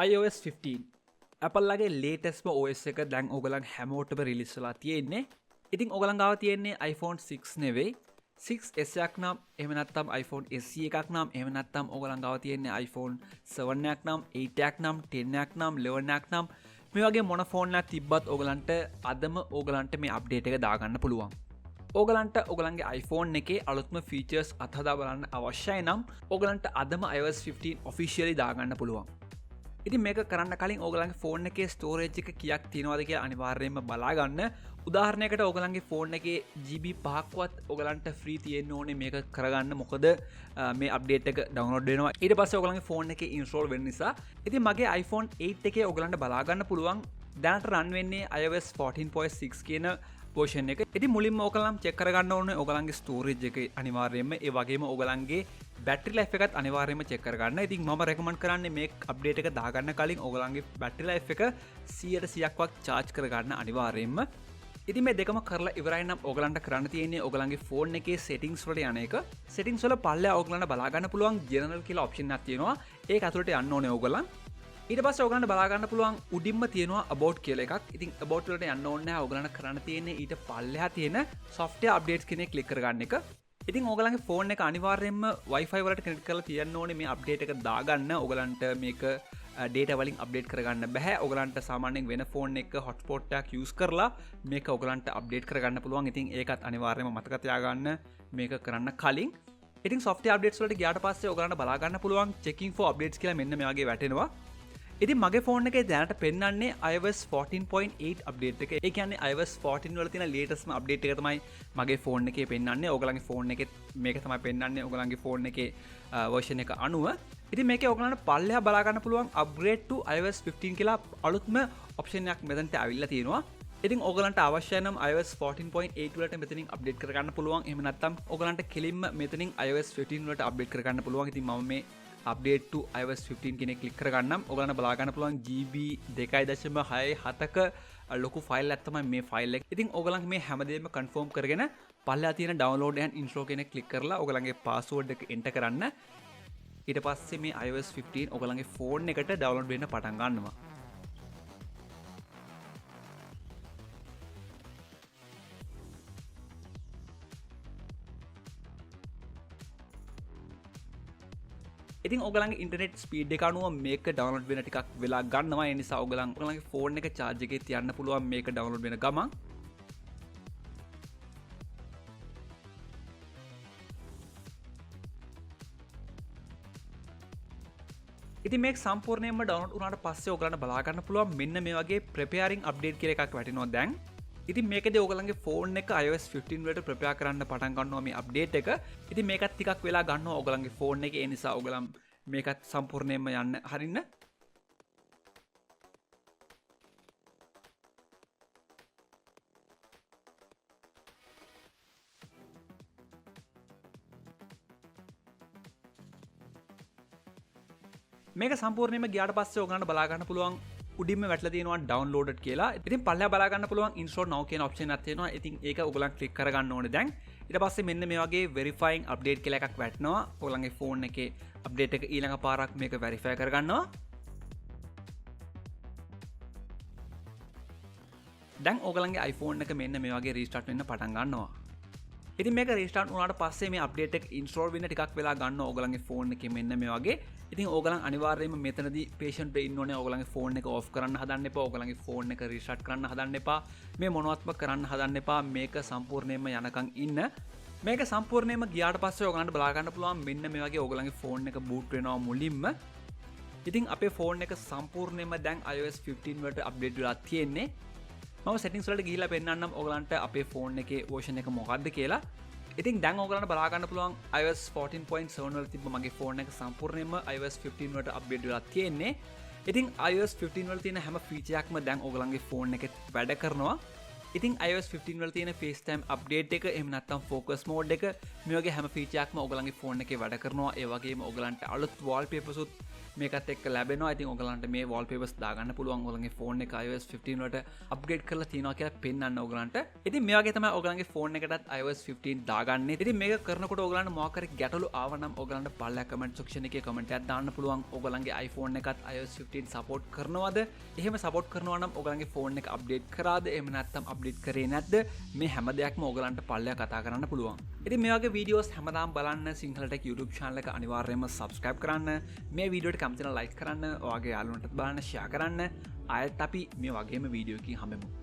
iOS 15 Apple ලගේ latest OS එක දැන් ඔයගලන් හැමෝටම රිලීස් වෙලා තියෙන්නේ. ඉතින් ඔයගලන් ගාව තියෙන්නේ iPhone 6 නෙවෙයි 6s එකක් නම් එහෙම නැත්නම් iPhone SE එකක් නම් එහෙම නැත්නම් ඔයගලන් ගාව තියෙන්නේ iPhone 7 එකක් නම් 8 එකක් නම් 10 එකක් නම් 11 එකක් නම් මේ වගේ මොන ෆෝන් එකක් තිබ්බත් ඔයගලන්ට අදම ඔයගලන්ට මේ අප්ඩේට් එක දාගන්න පුළුවන්. ඕගලන්ට ඔගලන්ගේ iPhone එකේ අලුත්ම ෆීචර්ස් අත්හදා බලන්න අවශ්‍යයි නම් ඔගලන්ට අදම iOS 15 ඔෆිෂියලි දාගන්න පුළුවන්. ඉතින් මේක කරන්න කලින් ඔගලන්ගේ ෆෝන් එකේ ස්ටෝරේජ් එක කීයක් තියෙනවද කියලා අනිවාර්යයෙන්ම බලාගන්න. උදාහරණයකට ඔගලන්ගේ ෆෝන් එකේ GB 5ක්වත් ඔගලන්ට ෆ්‍රී තියෙන්න ඕනේ මේක කරගන්න. මොකද මේ අප්ඩේට් එක ඩවුන්ලෝඩ් වෙනවා. ඊට පස්සේ ඔගලන්ගේ ෆෝන් එකේ ඉන්ස්ටෝල් වෙන්න නිසා. ඉතින් මගේ iPhone 8 එකේ ඔගලන්ට බලාගන්න පුළුවන් දැනට රන් වෙන්නේ iOS 14.6 කියන version එක. ඉතින් මුලින්ම ඔයගලම් චෙක් කරගන්න ඕනේ ඔයගලන්ගේ ස්ටෝරේජ් එක අනිවාර්යයෙන්ම ඒ වගේම ඔයගලන්ගේ බැටරි ලයිෆ් එකත් අනිවාර්යයෙන්ම චෙක් කරගන්න. ඉතින් මම රෙකමන්ඩ් කරන්නේ මේ අප්ඩේට් එක දාගන්න කලින් ඔයගලන්ගේ බැටරි ලයිෆ් එක 100%ක් වත් charge කරගන්න අනිවාර්යයෙන්ම. ඉතින් මේ දෙකම කරලා ඉවරයි නම් ඔයගලන්ට කරන්න තියෙන්නේ ඔයගලන්ගේ ෆෝන් එකේ settings වලට යන එක. settings වල පල්ලෙහා ඔයගලන්ට බලා ගන්න පුළුවන් general කියලා option එකක් තියෙනවා. ඒක ඇතුළට යන්න ඕනේ ඔයගලන්. ඊට පස්සේ ඔයගලන්ට බලා ගන්න පුළුවන් උඩින්ම තියෙනවා about කියලා එකක්. ඉතින් about වලට යන්න ඕනේ නැහැ. ඔයගලන්ට කරන්න තියෙන්නේ ඊට පල්ලෙහා තියෙන software updates කියන එක ක්ලික් කරගන්න එක. ඉතින් ඔයගලන්ගේ ෆෝන් එක අනිවාර්යයෙන්ම Wi-Fi වලට කනෙක්ට් කරලා තියන්න ඕනේ මේ අප්ඩේට් එක දාගන්න. ඔයගලන්ට මේක data වලින් අප්ඩේට් කරගන්න බෑ. ඔයගලන්ට සාමාන්‍යයෙන් වෙන ෆෝන් එක hotspot එකක් use කරලා මේක ඔයගලන්ට අප්ඩේට් කරගන්න පුළුවන්. ඉතින් ඒකත් අනිවාර්යයෙන්ම මතක තියාගන්න මේක කරන්න කලින්. ඉතින් software updates වලට ගියාට පස්සේ ඔයගලන්ට බලා ගන්න පුළුවන් checking for updates කියලා මෙන්න මේ වගේ වැටෙනවා. ඉතින් මගේ ෆෝන් එකේ දැනට පෙන්වන්නේ iOS 14.8 අප්ඩේට් එක. ඒ කියන්නේ iOS 14 වල තියෙන ලේටස්ට්ම අප්ඩේට් එක තමයි මගේ ෆෝන් එකේ පෙන්වන්නේ. ඔයගලන්ගේ ෆෝන් එකේ මේක තමයි පෙන්වන්නේ ඔයගලන්ගේ ෆෝන් එකේ version එක අනුව. ඉතින් මේකේ ඔයගලන්ට පල්ලෙහා බලා ගන්න පුළුවන් upgrade to iOS 15 කියලා අලුත්ම option එකක් මෙතනට අවිල්ලා තියෙනවා. ඉතින් ඔයගලන්ට අවශ්‍ය නම් iOS 14.8 වලට මෙතනින් අප්ඩේට් කරගන්න පුළුවන්. එහෙම නැත්නම් ඔයගලන්ට කෙලින්ම මෙතනින් iOS 15 වලට අප්ඩේට් කරගන්න පුළුවන්. ඉතින් මම මේ update to iOS 15 කෙනෙක් ක්ලික් කරගන්නම්. ඔයගලන්ට බලා ගන්න පුළුවන් GB 2.67ක ලොකු ෆයිල් එකක් තමයි මේ ෆයිල් එක. ඉතින් ඔයගලන් මේ හැමදේම කන්ෆර්ම් කරගෙන පල්ලෙහා තියෙන download and install කෙනෙක් ක්ලික් කරලා ඔයගලන්ගේ password එක enter කරන්න. ඊට පස්සේ මේ iOS 15 ඔයගලන්ගේ ෆෝන් එකට download වෙන්න පටන් ගන්නවා. ඉතින් ඔයගලන්ගේ ඉන්ටර්නෙට් ස්පීඩ් එක අනුව මේක ඩවුන්ලෝඩ් වෙන ටිකක් වෙලා ගන්නවා. ඒ නිසා ඔයගලන්ගේ ෆෝන් එක charge එකේ තියන්න පුළුවන් මේක ඩවුන්ලෝඩ් වෙන ගමන්. ඉතින් මේක සම්පූර්ණයෙන්ම ඩවුන්ලෝඩ් වුණාට පස්සේ ඔයගලන්ට බලා ගන්න පුළුවන් මෙන්න මේ වගේ preparing update කියලා එකක් වැටෙනවා දැන්. ඉතින් මේකදී ඔයගලන්ගේ ෆෝන් එක iOS 15 වලට ප්‍රෙපෙයාර් කරන්න පටන් ගන්නවා මේ අප්ඩේට් එක. ඉතින් මේකත් ටිකක් වෙලා ගන්නවා ඔයගලන්ගේ ෆෝන් එකේ. ඒ නිසා ඔයගලන් මේකත් සම්පූර්ණයෙන්ම යන්න හරින්න. මේක සම්පූර්ණයෙන්ම ගියාට පස්සේ ඔයගලන්ට බලා ගන්න පුළුවන් උඩින්ම වැටලා තියෙනවා downloaded කියලා. ඉතින් පල්ලෙහා බලා ගන්න පුළුවන් install now කියන option එකක් තියෙනවා. ඉතින් ඒක ඔයගලන් ක්ලික් කරගන්න ඕනේ දැන්. ඊට පස්සේ මෙන්න මේ වගේ verifying update කියලා එකක් වැටෙනවා. ඔයගලන්ගේ ෆෝන් එකේ update එක ඊළඟ පාරක් මේක verify කරගන්නවා. දැන් ඔයගලන්ගේ iPhone එක මෙන්න මේ වගේ restart වෙන්න පටන් ගන්නවා. ඉතින් මේක restart වුණාට පස්සේ මේ update එක install වෙන්න ටිකක් වෙලා ගන්නවා ඔයගලන්ගේ ෆෝන් එකේ මෙන්න මේ වගේ. ඉතින් ඕගලන් අනිවාර්යයෙන්ම මෙතනදී patient වෙ ඉන්න ඕනේ. ඔයගලන්ගේ ෆෝන් එක off කරන්න හදන්න එපා. ඔයගලන්ගේ ෆෝන් එක restart කරන්න හදන්න එපා. මේ මොනවත්ම කරන්න හදන්න එපා. මේක සම්පූර්ණයෙන්ම යනකම් ඉන්න. මේක සම්පූර්ණයෙන්ම ගියාට පස්සේ ඔයගලන්ට බලා ගන්න පුළුවන් මෙන්න මේ වගේ ඔයගලන්ගේ ෆෝන් එක boot වෙනවා මුලින්ම. ඉතින් අපේ ෆෝන් එක සම්පූර්ණයෙන්ම දැන් iOS 15 වලට update වෙලා තියෙන්නේ. මම settings වලට ගිහිල්ලා පෙන්නන්නම් ඔයගලන්ට අපේ ෆෝන් එකේ version එක මොකක්ද කියලා. ඉතින් දැන් ඔයගලන්ට බලා ගන්න පුළුවන් iOS 14.7 වල තිබ්බ මගේ ෆෝන් එක සම්පූර්ණයෙන්ම iOS 15 වලට අප්ඩේට් වෙලා තියෙන්නේ. ඉතින් iOS 15 වල තියෙන හැම ෆීචර් එකක්ම දැන් ඔයගලන්ගේ ෆෝන් එකේ වැඩ කරනවා. ඉතින් iOS 15 වල තියෙන FaceTime අප්ඩේට් එක එහෙම නැත්නම් focus mode එක මේ වගේ හැම ෆීචර් එකක්ම ඔයගලන්ගේ ෆෝන් එකේ වැඩ කරනවා. ඒ වගේම ඔයගලන්ට අලුත් wallpapers උත් මේකත් එක්ක ලැබෙනවා. ඉතින් ඔයගලන්ට මේ wallpapers දාගන්න පුළුවන්. ඔයගලගේ ෆෝන් එක iOS 15 වලට අප්ග්‍රේඩ් කරලා තියෙනවා කියලා පෙන්වන්න ඔයගලන්ට. ඉතින් මේ වගේ තමයි ඔයගලගේ ෆෝන් එකටත් iOS 15 දාගන්නේ. ඉතින් මේක කරනකොට ඔයගලන්ට මොකක් හරි ගැටලු ආව නම් ඔයගලන්ට පල්ලා කමෙන්ට් සෙක්ෂන් එකේ කමෙන්ට් එකක් දාන්න පුළුවන්. ඔයගලගේ iPhone එකත් iOS 15 සපෝට් කරනවද? එහෙම සපෝට් කරනවා නම් ඔයගලගේ ෆෝන් එක අප්ඩේට් කරාද? එහෙම නැත්නම් අප්ඩේට් කරේ නැද්ද? මේ හැම දෙයක්ම ඔයගලන්ට පල්ලා කතා කරන්න පුළුවන්. ඉතින් මේ වගේ වීඩියෝස් හැමදාම බලන්න සිංහල ටෙක් YouTube channel එක අනිවාර්යයෙන්ම subscribe කරන්න. මේ වීඩියෝට කැමති නම් like කරන්න. ඔයාගේ යාළුවන්ටත් බලන්න share කරන්න. ආයෙත් අපි මේ වගේම වීඩියෝ එකකින් හම්බෙමු.